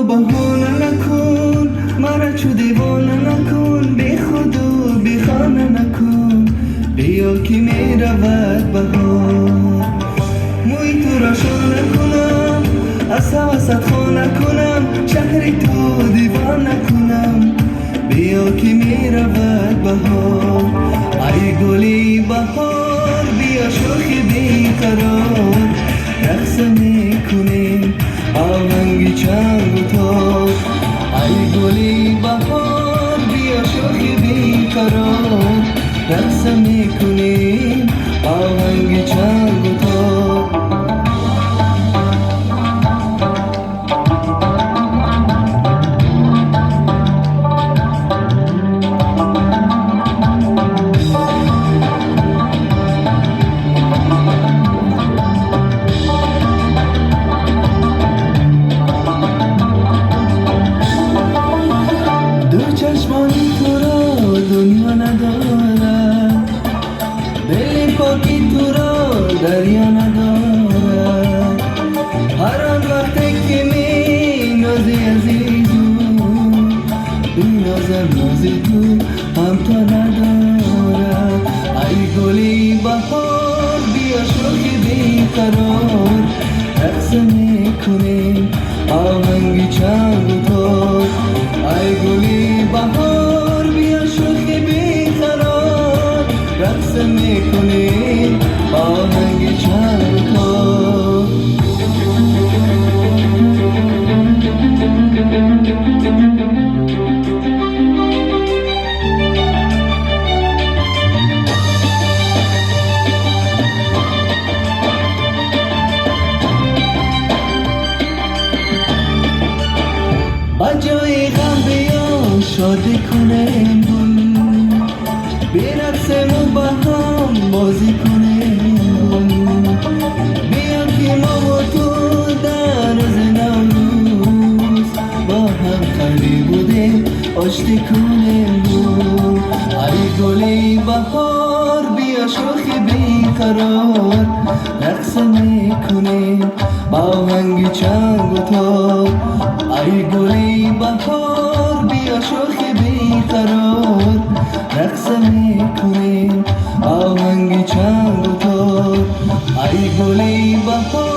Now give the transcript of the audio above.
بهانه نکن، مرا چو دیوانه نکن، بی خود و بی خانه نکن، بیا که می رود بهار. موی تو را شانه کنم، از حواست خانه کنم، شهر تو دیوانه کنم، بیا که می رود بهار. ای گلی بهار بیا شوخی بیقرار، رقص می کنیم آهنگ چنگ و تار. ای گلی بهار بیا شوخی بیقرار، رقص می کنیم آهنگ چنگ و تار. چشمانی تو را دنیا ندارد، دل پاکی تو را دریا ندارد. هر آن وقتی که می نازی عزیزو، بی نازم نازی تو هم تو ندارد. ای گلی بهار بیا شوخی بیقرار، رقص می کنیم آهنگ چنگ و تار. ای گلی بهار بیا شوخی بیقرار، رقص میکنیم آهنگ چنگ و تار. بجای غم بیا شادی کنیم گل، بی رقص ما با هم بازی کنیم. بیا که ما و تو در روز نوروز با هم خالی بودیم آشتی کنیم. ای گلی بهار بیا شوخی بیقرار، رقص میکنیم آهنگ چنگ و تار. ای گلی بهار بیا شوخی بیقرار، رقص میکنیم آهنگ چنگ و تار. ای گلی بهار